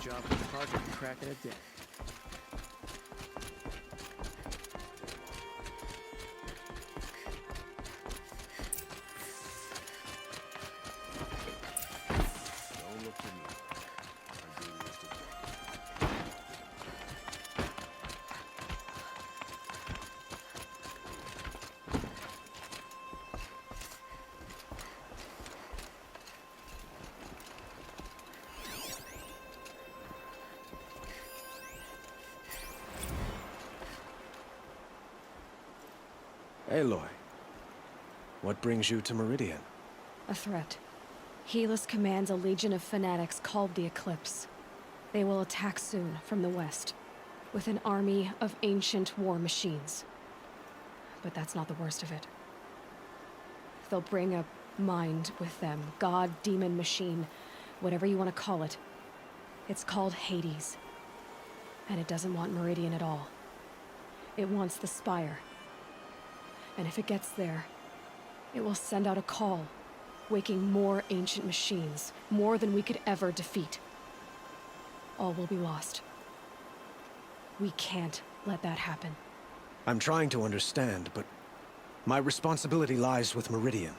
job for the target and cracking it down. Don't look to me. I'm doing this today. Aloy, what brings you to Meridian? A threat. Helis commands a legion of fanatics called the Eclipse. They will attack soon from the west, with an army of ancient war machines. But that's not the worst of it. They'll bring a mind with them, god, demon, machine, whatever you want to call it. It's called Hades. And it doesn't want Meridian at all. It wants the Spire. And if it gets there, it will send out a call, waking more ancient machines, more than we could ever defeat. All will be lost. We can't let that happen. I'm trying to understand, but my responsibility lies with Meridian.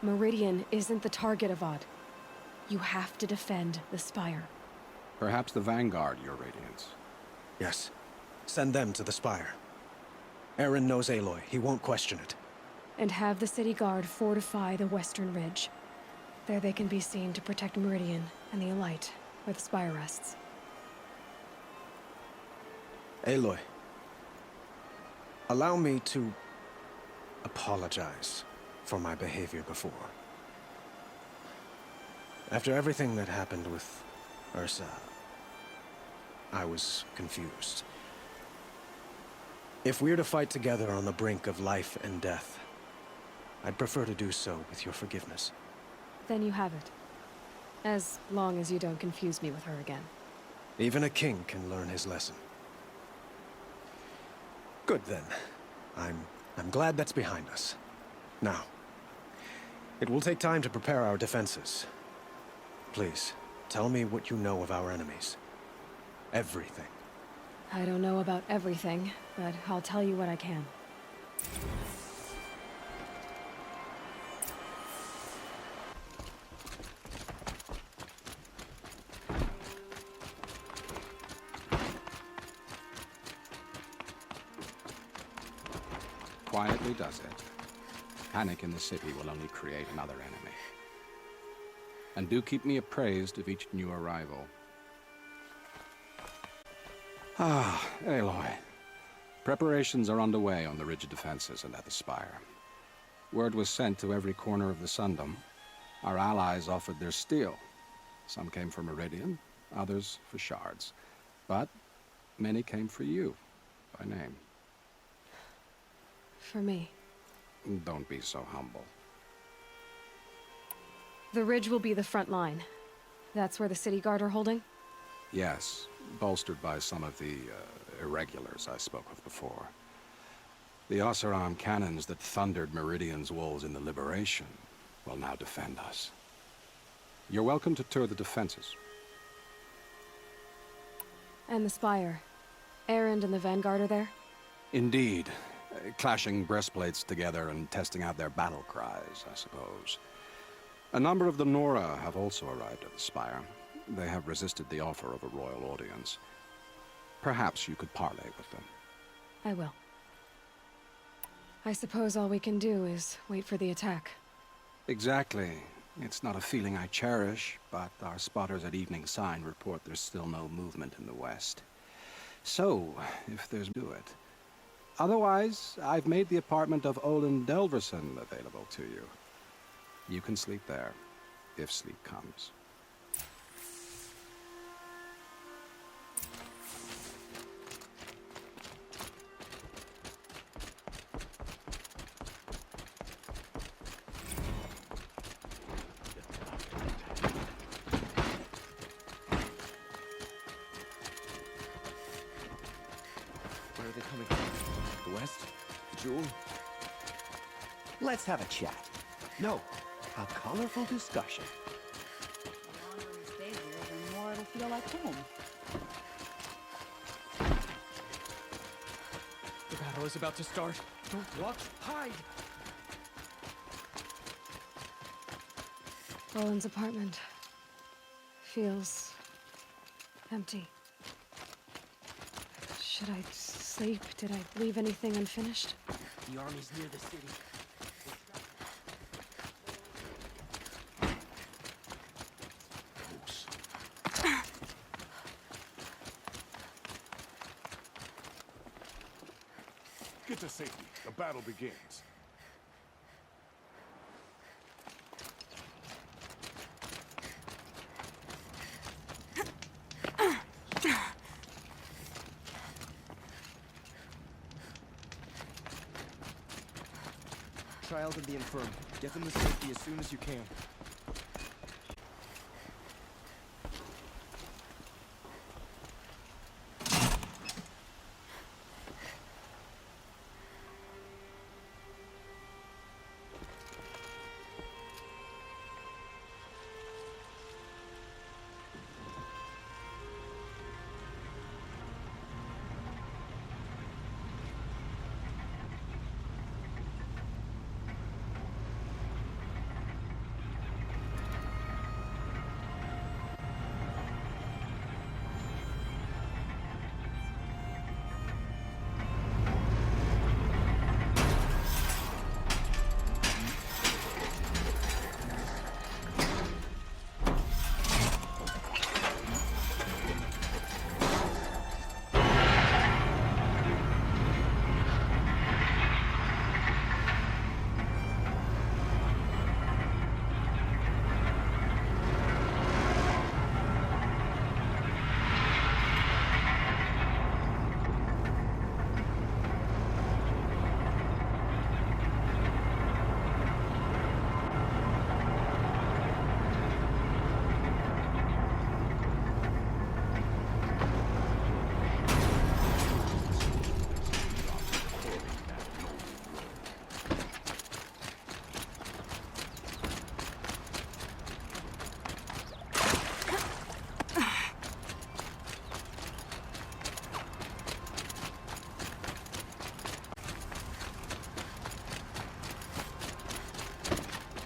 Meridian isn't the target, Aboute. You have to defend the Spire. Perhaps the Vanguard, Your Radiance. Yes. Send them to the Spire. Eren knows Aloy. He won't question it. And have the city guard fortify the western ridge. There they can be seen to protect Meridian and the Elite, where the Spire rests. Aloy, allow me to apologize for my behavior before. After everything that happened with Ursa, I was confused. If we're to fight together on the brink of life and death, I'd prefer to do so with your forgiveness. Then you have it. As long as you don't confuse me with her again. Even a king can learn his lesson. Good then. I'm glad that's behind us. Now, it will take time to prepare our defenses. Please, tell me what you know of our enemies. Everything. I don't know about everything, but I'll tell you what I can. Quietly does it. Panic in the city will only create another enemy. And do keep me appraised of each new arrival. Ah, Aloy. Preparations are underway on the ridge defenses and at the Spire. Word was sent to every corner of the Sundom. Our allies offered their steel. Some came for Meridian, others for shards. But many came for you, by name. For me. Don't be so humble. The ridge will be the front line. That's where the city guard are holding? Yes, bolstered by some of the irregulars I spoke of before. The Oseram cannons that thundered Meridian's walls in the Liberation will now defend us. You're welcome to tour the defenses. And the Spire. Erend and the Vanguard are there? Indeed. Clashing breastplates together and testing out their battle cries, I suppose. A number of the Nora have also arrived at the Spire. They have resisted the offer of a royal audience. Perhaps you could parley with them. I will. I suppose all we can do is wait for the attack. Exactly. It's not a feeling I cherish, but our spotters at Evening Sign report there's still no movement in the west. So, if there's do it. Otherwise, I've made the apartment of Olin Delverson available to you. You can sleep there, if sleep comes. Where are they coming from? The west? The Jewel? Let's have a chat. No, a colorful discussion. The longer we stay here, the more it'll You're like home. The battle is about to start. Don't walk. Hide! Roland's apartment feels empty. Should I sleep? Did I leave anything unfinished? The army's near the city. Get to safety. The battle begins. Child of the infirm. Get them to safety as soon as you can.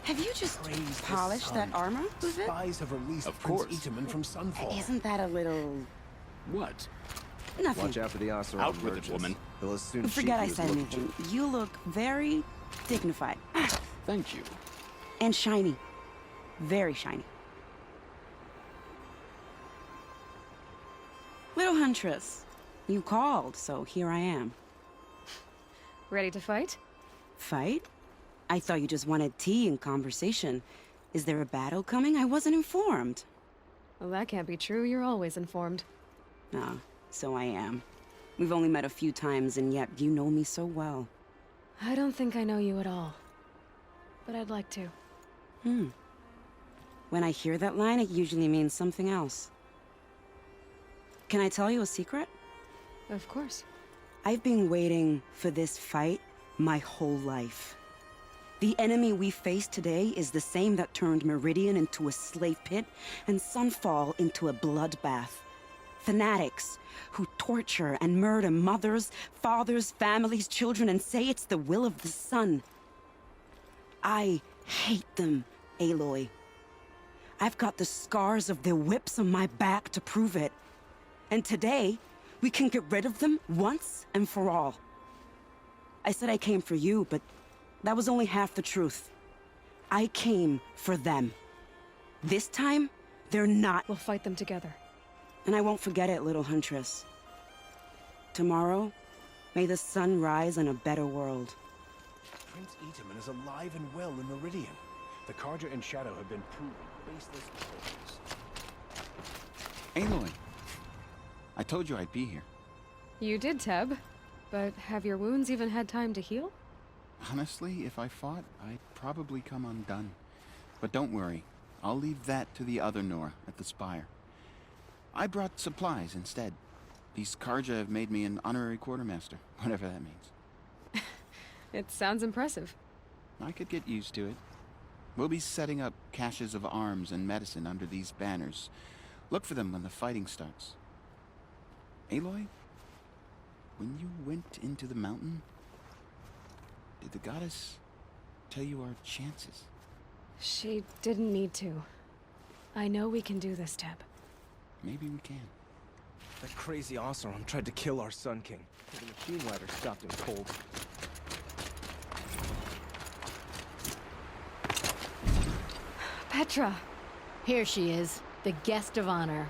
Have you just polished that armor? Was it? Spies have released Of Prince course. Itaman from Sunfall. Isn't that a little... What? nothing? Watch out for the Oseram Out with it, merchants. woman. They'll assume Forget I Shifu is said looking to- anything. You look very dignified. Thank you. And shiny. Very shiny. Little Huntress, you called, so here I am. Ready to fight? Fight? I thought you just wanted tea and conversation. Is there a battle coming? I wasn't informed. Well, that can't be true. You're always informed. Ah, so I am. We've only met a few times, and yet you know me so well. I don't think I know you at all. But I'd like to. When I hear that line, it usually means something else. Can I tell you a secret? Of course. I've been waiting for this fight my whole life. The enemy we face today is the same that turned Meridian into a slave pit and Sunfall into a bloodbath. Fanatics who torture and murder mothers, fathers, families, children, and say it's the will of the sun. I hate them, Aloy. I've got the scars of their whips on my back to prove it. And today, we can get rid of them once and for all. I said I came for you, but that was only half the truth. I came for them. This time, they're not. We'll fight them together. And I won't forget it, little Huntress. Tomorrow, may the sun rise in a better world. Prince Itaman is alive and well in Meridian. The Carja and Shadow have been proven baseless trolls. Aloy, I told you I'd be here. You did, Teb. But have your wounds even had time to heal? Honestly, if I fought, I'd probably come undone. But don't worry, I'll leave that to the other Nora at the Spire. I brought supplies instead. These Carja have made me an honorary quartermaster, whatever that means. It sounds impressive. I could get used to it. We'll be setting up caches of arms and medicine under these banners, Look for them when the fighting starts. Aloy, when you went into the mountain, did the goddess tell you our chances? She didn't need to. I know we can do this, Teb. Maybe we can. That crazy Oseram tried to kill our Sun King. The machine rider stopped him cold. Petra! Here she is, the guest of honor.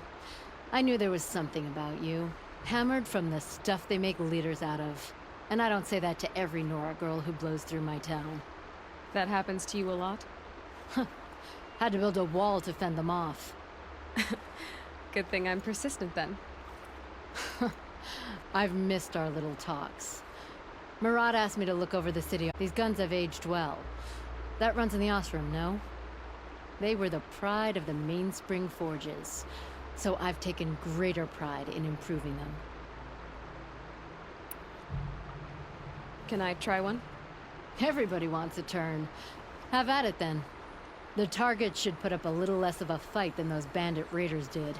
I knew there was something about you. Hammered from the stuff they make leaders out of. And I don't say that to every Nora girl who blows through my town. That happens to you a lot? Had to build a wall to fend them off. Good thing I'm persistent then. I've missed our little talks. Murad asked me to look over the city. These guns have aged well. That runs in the Osram, no? They were the pride of the Mainspring Forges, so I've taken greater pride in improving them. Can I try one? Everybody wants a turn. Have at it then. The target should put up a little less of a fight than those bandit raiders did.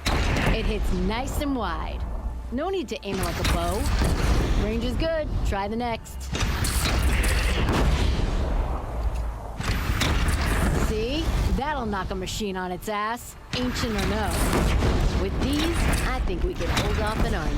It hits nice and wide. No need to aim it like a bow. Range is good. Try the next. See? That'll knock a machine on its ass, ancient or no. With these, I think we could hold off an army.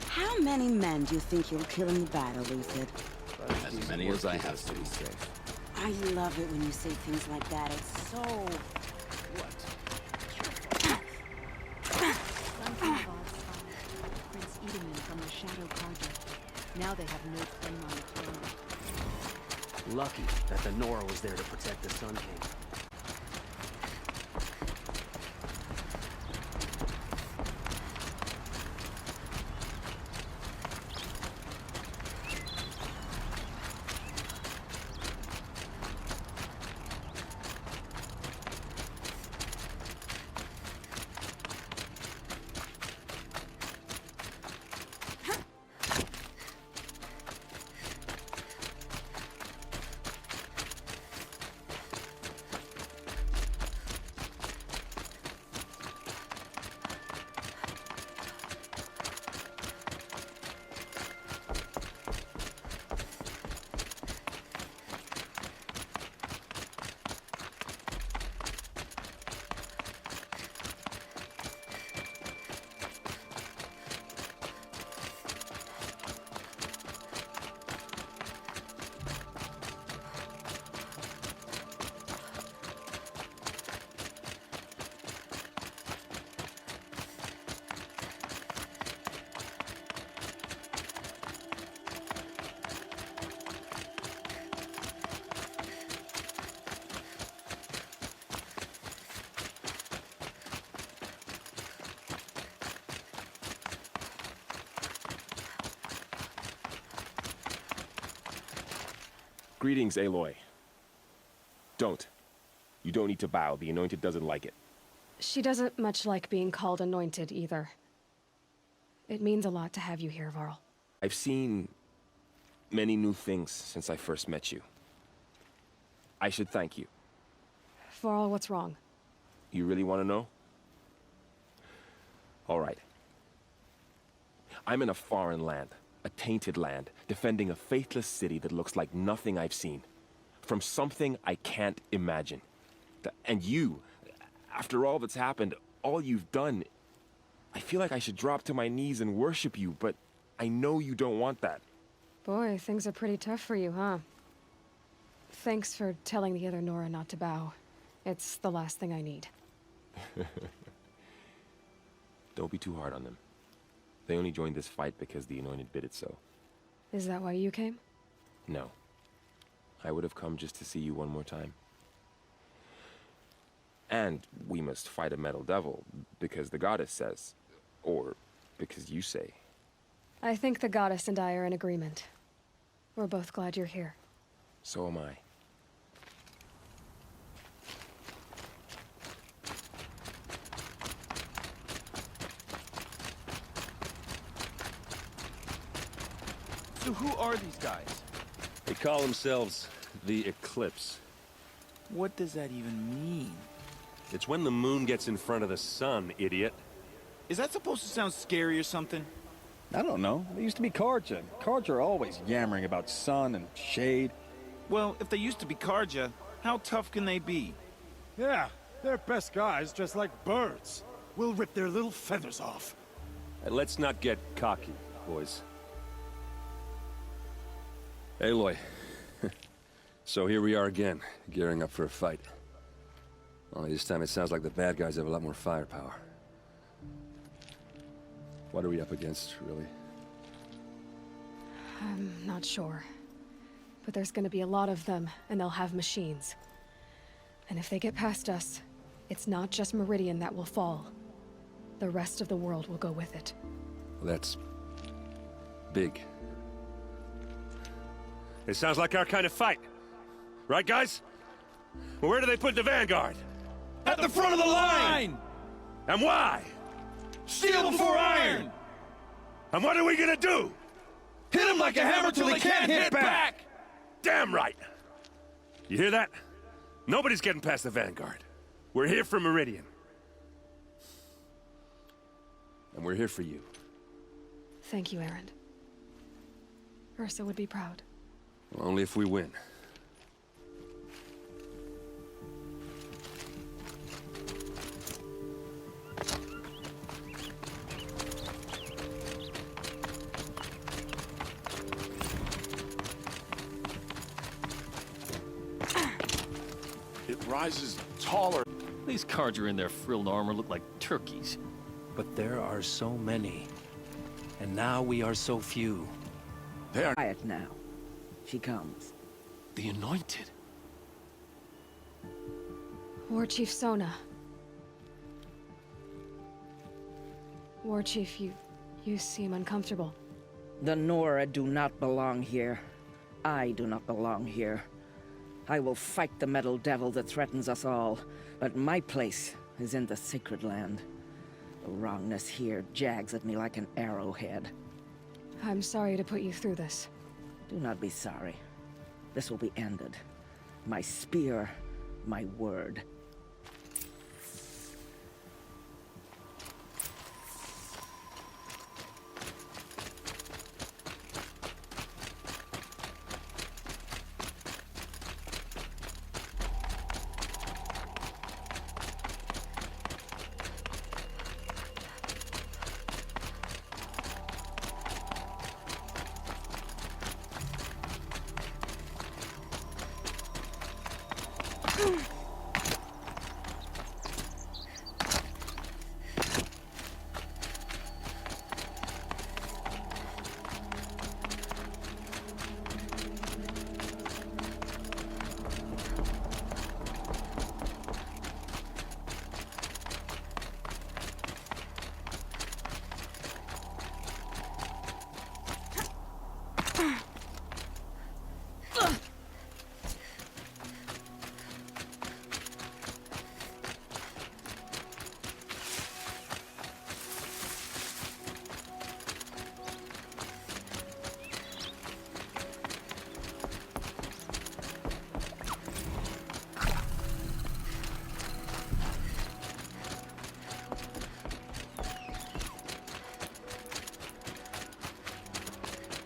How many men do you think you'll kill in the battle, Lucid? As many as I have to be safe. I love it when you say things like that. It's so... Prince Edomon from the Shadow Project. Now they have no claim on the throne. Lucky that the Nora was there to protect the Sun King. Greetings, Aloy. Don't. You don't need to bow. The Anointed doesn't like it. She doesn't much like being called anointed, either. It means a lot to have you here, Varl. I've seen many new things since I first met you. I should thank you. Varl, what's wrong? You really want to know? All right. I'm in a foreign land, a tainted land, defending a faithless city that looks like nothing I've seen. From something I can't imagine. And you, after all that's happened, all you've done, I feel like I should drop to my knees and worship you, but I know you don't want that. Boy, things are pretty tough for you, huh? Thanks for telling the other Nora not to bow. It's the last thing I need. Don't be too hard on them. They only joined this fight because the Anointed bid it so. Is that why you came? No. I would have come just to see you one more time. And we must fight a metal devil, because the goddess says. Or because you say. I think the goddess and I are in agreement. We're both glad you're here. So am I. So who are these guys? They call themselves the Eclipse. What does that even mean? It's when the moon gets in front of the sun, idiot. Is that supposed to sound scary or something? I don't know. They used to be Karja. Karja are always yammering about sun and shade. Well, if they used to be Karja, how tough can they be? Yeah, they're best guys dressed like birds. We'll rip their little feathers off. Let's not get cocky, boys. Aloy. So here we are again, gearing up for a fight. Only this time it sounds like the bad guys have a lot more firepower. What are we up against, really? I'm not sure. But there's gonna be a lot of them, and they'll have machines. And if they get past us, it's not just Meridian that will fall. The rest of the world will go with it. Well, that's big. It sounds like our kind of fight. Right, guys? Well, where do they put the Vanguard? At the front of the line! And why? Steel before iron! And what are we gonna do? Hit them like a hammer till they can't hit back! Damn right! You hear that? Nobody's getting past the Vanguard. We're here for Meridian. And we're here for you. Thank you, Erend. Ursa would be proud. Well, only if we win. It rises taller. These Karja in their frilled armor look like turkeys. But there are so many. And now we are so few. They are quiet now. She comes. The Anointed. War Chief Sona. War Chief, you seem uncomfortable. The Nora do not belong here. I do not belong here. I will fight the metal devil that threatens us all, but my place is in the sacred land. The wrongness here jags at me like an arrowhead. I'm sorry to put you through this. Do not be sorry. This will be ended. My spear, my word.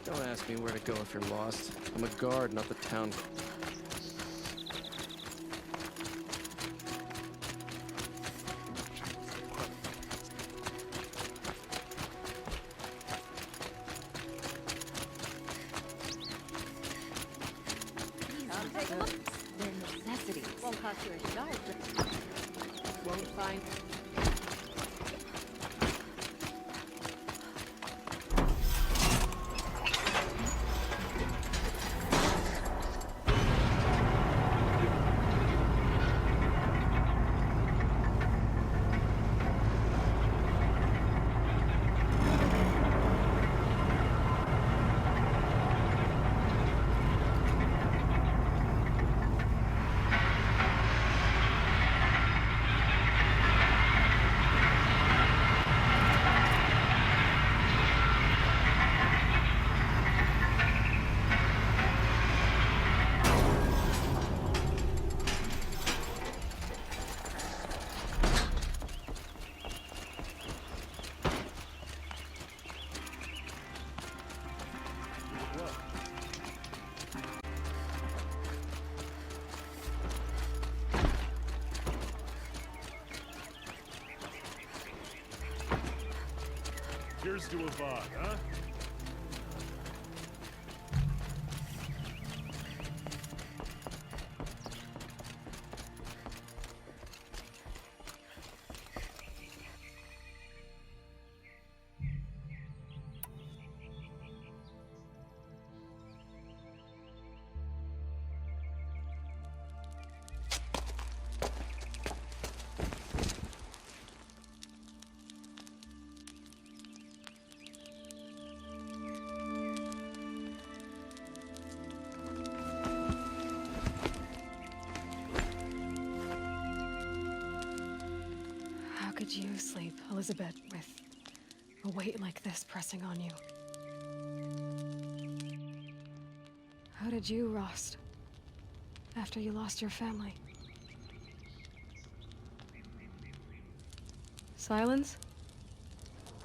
Don't ask me where to go if you're lost. I'm a guard, not the town. Take a look. Their necessities. Won't cost you a shard. Won't find. Here's to Aboute, huh? How could you sleep, Elizabeth, with a weight like this pressing on you? How did you, Rost, after you lost your family? Silence?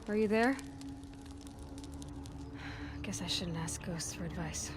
Are you there? Guess I shouldn't ask ghosts for advice.